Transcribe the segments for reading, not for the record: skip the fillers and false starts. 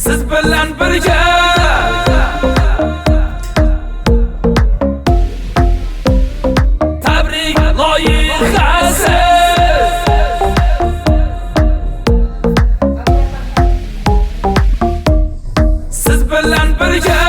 siz bilan birga tabrik loyihasi siz bilan birga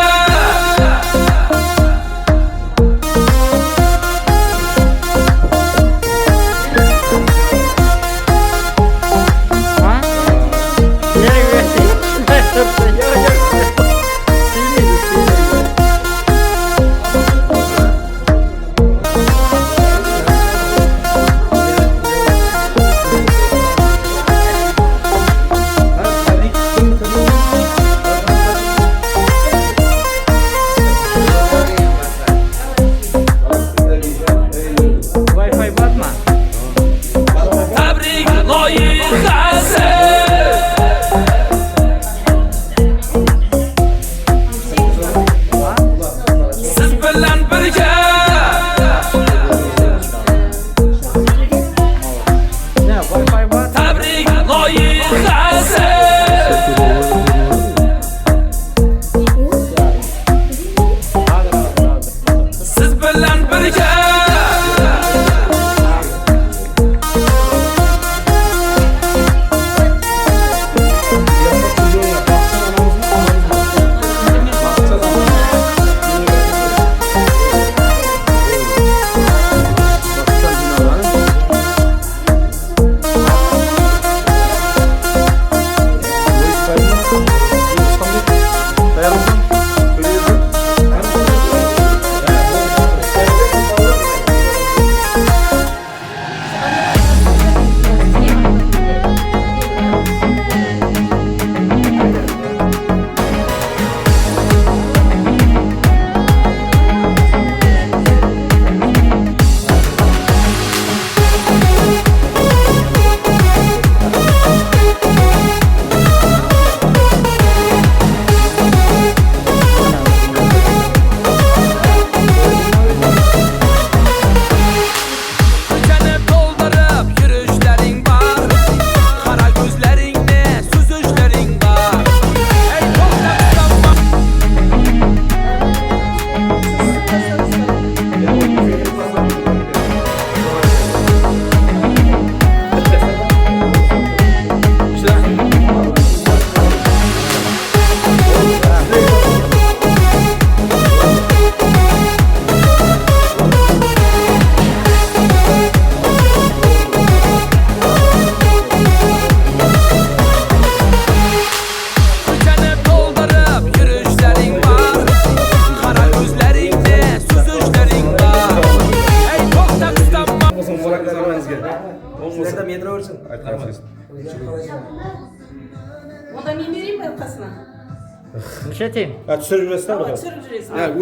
Түсіріп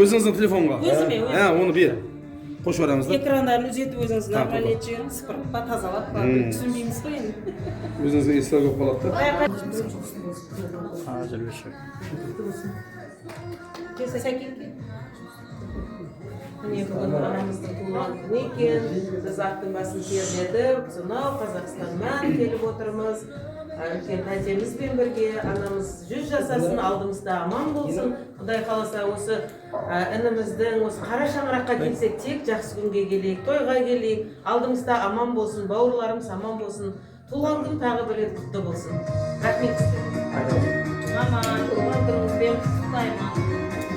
өзіңіздің телефонға. Оны бер. Қош барамыз да. Экрандарын үзетіп өзіңіз нормально етіп сыпырып па, тазалап па, түсінбейміз ғой енді. Өзіңізге есіл көп қалады да. Сәкенге. Міне бүгін анамыздың туған күні екен. Біз аттың басын тербетіп, сонау Қазақстаннан келіп отырмыз. Үлкен тәтемізбен бірге анамыз 100 жасасын, алдымызда аман болсын. Құдай қаласа осы ініміздің осы қара шаңыраққа келсек тек жақсы күнге келейік, тойға келейік. Алдымызда аман болсын, бауырларымыз аман болсын. Туған күн тағы бір рет құтты болсын. Рахмет сізге. Мама, туған күніңізбен құттықтаймын.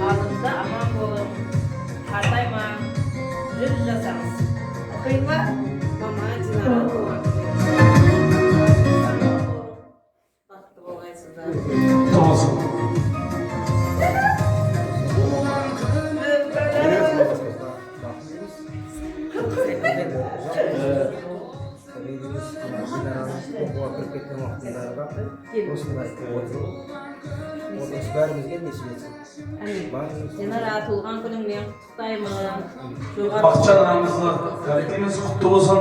Алдымызда аман болып, қартайма, 100 жасаңыз. Оқима, мама, Динара туған күн. Динара туылған күніңмен құттықтаймын. Бақытжан анамызды тәртеміз құтты болсын.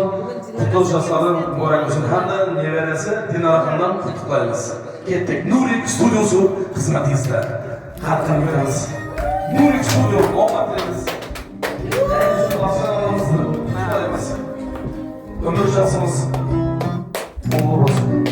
Құтты жасаған Оракөзін ханды небәресі Динара хандан құттықтаймыз. Кеттік. Нурик студиясы қызметіңізді қатқан көреміз. Нурик студия оңатымыз. Ömür şansımız bol olsun.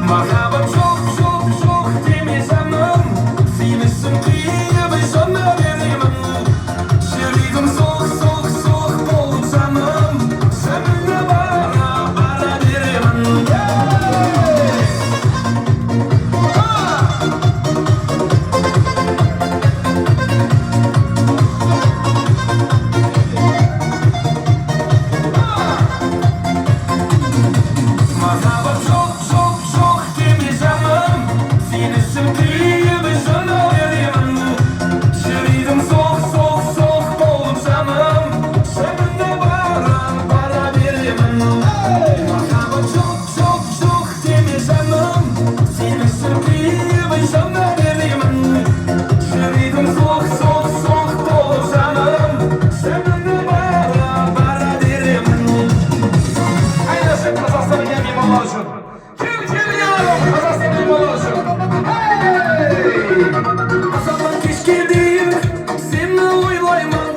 Merhaba çok çok çok temizemem. Sinirsin kıyıbı sana veremem. Şeridim soğuk soğuk soğuk bolsamam. Seninle bana veremem. Merhaba çok çok çok temizemem. Sinirsin kıyıbı sana veremem. Şeridim soğuk soğuk soğuk bolsamam. Seninle bana veremem. Merhaba çok çok çok temizemem. Sinirsin kıyıbı sana veremem. Şeridim soğuk soğuk soğuk bolsamam. Seninle bana veremem. Aynen sen Kazakistan'a gel imanlar olsun. Kim yavrum Kazakistan'a imanlar olsun. Hey! Kazandan keşke değil, seni oylayman.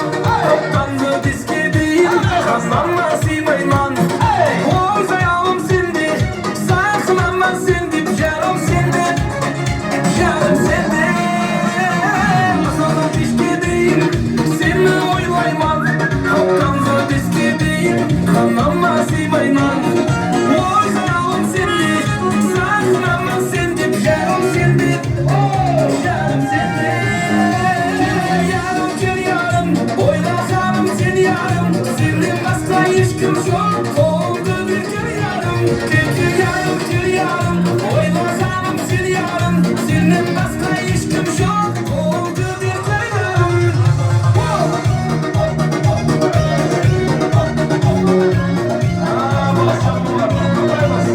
Toptandı diske değil, kazanma sıymayman. Oy zayalım sindi, saklanma sindi, yarım sindi, yarım sindi. Kazandan keşke değil, seni oylayman. Toptandı diske değil, kazanma sıymayman. Oy zayalım sindi, saklanma sindi, yarım sindi, yarım sindi. Gel yarım, oylasam seni yarım. Senden başka hiç kim yok, oldu bir gel yarım. Gel yarım, oylasam seni yarım. Senden başka hiç kim yok, oldu bir gel yarım. Başım var, tutmayamaz.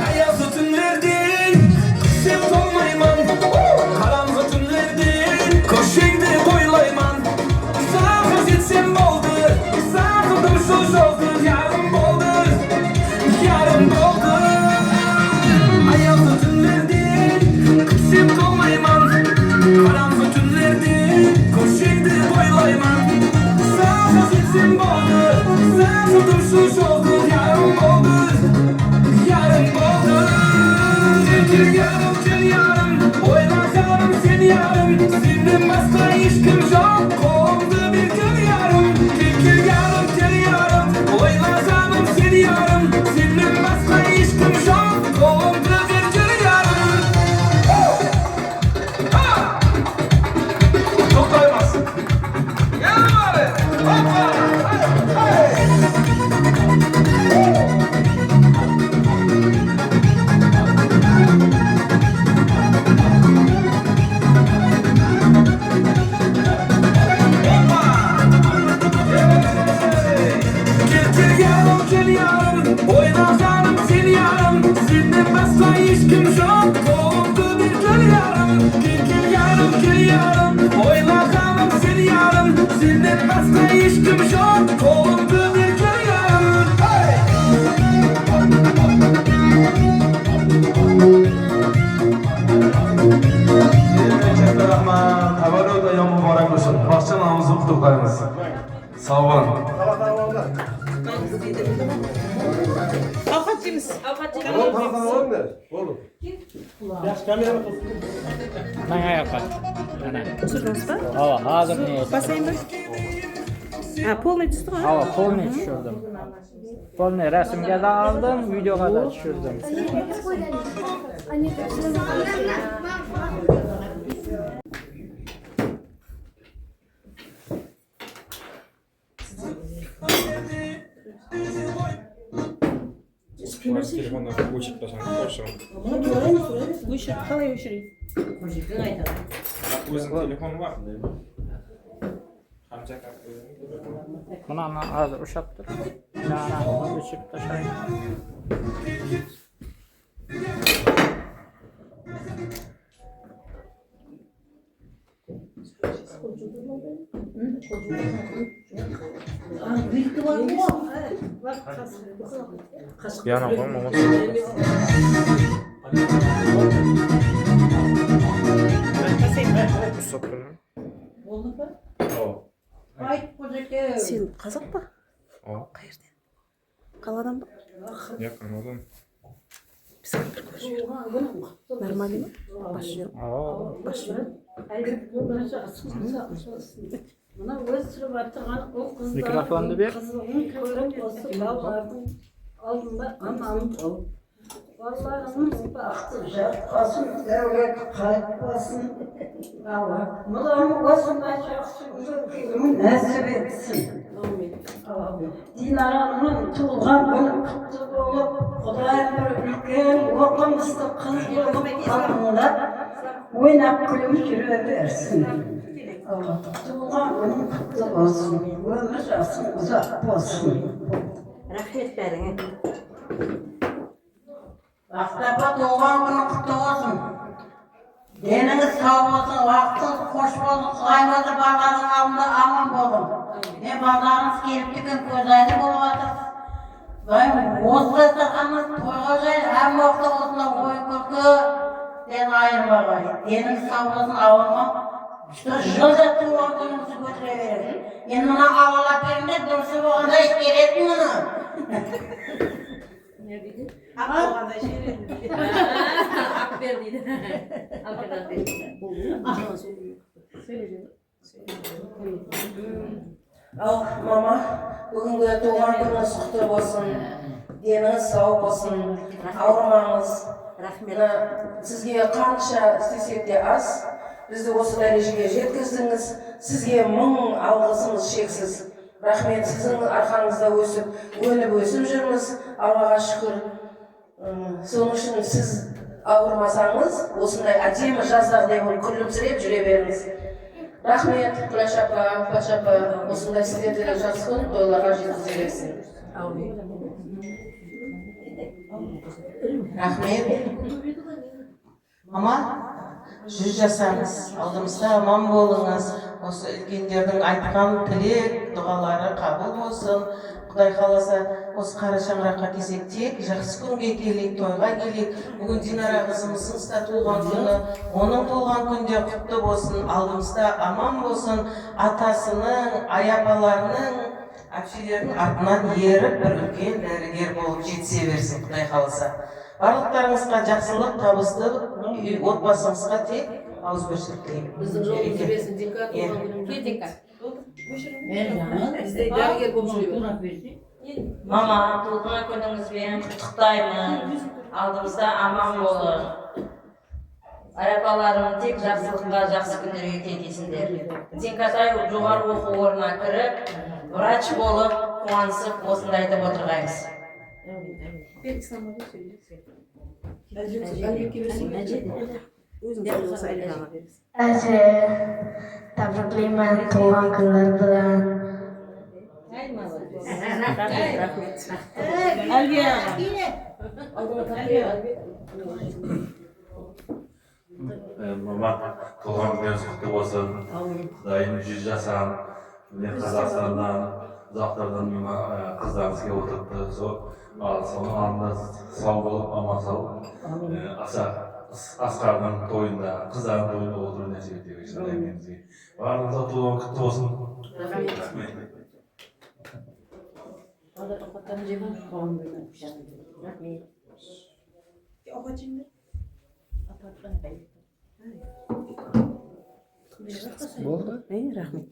Ayazlı tünlerde sen olmayman. Karanlık tünlerde koşuydu boylayman. Sakız etsem oldu, sakıldım söz oldu. Yarım oldu, yarım oldu. Ayazlı tünlerde sen olmayman. Karanlık tünlerde koşuydu boylayman. Sakız etsem oldu, sakıldım söz oldu. Yarım oldu, yarım oldu. Gel yarım, oylasam seni yarım. Senden başka hiç kim yok, oldu bir gel yarım. Gel yarım, oylasam seni yarım. Senden başka hiç kim yok, oldu bir gel yarım. Toplayamaz. Gel bari. Hoppa. Gel yarım, oynasam seni yarım. Senden başka hiç kim yok, oldu bir gel yarım. Gel yarım, oynasam seni yarım. Senden başka hiç kim yok, oldu bir gel yarım. Hey! Çok rahmat. Tavallud ayom mübarek olsun. Bahçe namazı kutlayınız. Sağ olun. Avukat cimiz. Bana yapak. Ana. Sürdünüz mü? Hava hazır ne? Basayım mı? Ha, polni düştü mü? Hava polni düşürdüm. Polni resimga da aldım, videoga da düşürdüm. Telefondan o'chib tashlab qo'yishim. O'shir, qalay o'shiring? Qo'shiqni aytadi. O'zim telefon bor. Qancha Bunani hozir ushlab tur. Yana o'chib tashlang. Yana qo'yma. Basayım mı? Usop turmi? Bo'ldi-ku? Ho. Sen Қазақ па? О, Қайерден? Қаладан ба? якын одан. Біз бір көріп жүрміз. Нормально ма? Баш жүріп. О, Баш жүріп. микрофонды бер. Алдында анам бол. Балаларымыз бақытты жатқасын, дәулет қайтпасын. Мұлам осындай жақсы күнін нәсіп етсін. Динараның туылған күні құтты болып, Құдай бір үлкен оқымысты қыз болып қабылдап, ойнап күліп жүре берсін. Туылған күнің құтты болсын, өмір жасың ұзақ болсын. Рахмет бәріңе. Ақтапа туылған күні құтты болсын. Деніңіз сау болсын, уақытыңыз қош болсын, Құдайымызды балалардың алдында аман болын. Балаларыңыз келіп кеткен көз айды болып жатыр. Осы дастарханымыз тойға жайлы, әм уақытта осында ой күлкі ден айырмағай. Деніңіз сау болсын, ауырма. Жылда туылған күніңізді көтере береді. Енді мына алалап беріңдер, дұрысы болғанда ішкеретін мұны. Ақ бер дейді. Ал, мама, бүгінгі туған күніңіз құтты болсын, деніңіз сау болсын, ауырмаңыз. Рахмет. Сізге қанша істесек те аз, бізді осы дәрежеге жеткіздіңіз. Сізге мың алғысымыз шексіз. Рахмет, сіздің арқаңызда өсіп, өніп жүрміз. Аллаға шүкір. Соның үшін сіз ауырмасаңыз, осындай әдемі жаздағыдай болып күлімсіреп жүре беріңіз. Рахмет, Күләш апа, Патша апа, осындай сіздерді жақсы күн тойларға жеткізе берсін. Рахмет. Мама, 100 жасаңыз, алдымызда аман болыңыз. Осы үлкендердің айтқан тілек, дұғалары қабыл болсын. Құдай қаласа, осы қара шаңыраққа келсек тек жақсы күнге келейік, тойға келейік. Бүгін Динара қызымыздың да туылған күні, оның туылған күнде құтты болсын, алдымызда аман болсын. Атасының, аяпаларының, әпшелердің артынан еріп бір үлкен дәрігер болып жетісе берсін, Құдай қаласа. Барлықтарыңызға жақсылық, табысты, отбасыңызға тек ауызбіршілік тілеймін. Біздің жолымызды берсін, Динка туған күнің. Кел, Динка. Бізде дәрігер болып жүре. Мама, туылған күніңізбен құттықтаймын. Алдымызда аман болың. Аяпаларым тек жақсылыққа, жақсы күндерге кетесіңдер. Динкатай жоғары оқу орнына кіріп, врач болып, қуанысып, осындай айтып отырғаймыз. Әже, тәбриклеймін туған күндер білән. Мама, туған күніңіз құтты болсын. Құдайым 100 жасан, міне Қазақстаннан, ұзақтардан қыздарыңыз келіп отырыпты. Соның алдында сау болып, аман сау. Асқардың тойында, қыздардың тойында отыру нәсіп етеді. Барлығыңызға туған құтты болсын. Рахмет. Болды? Рахмет.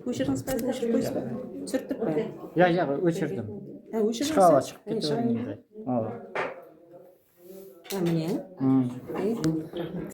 Өшіріңіз бәрі өшіріп қойсыз ба? Түсірттік бәрі? Өшірдім. Өшіріңіз? Шқала шығып кетті. Міне?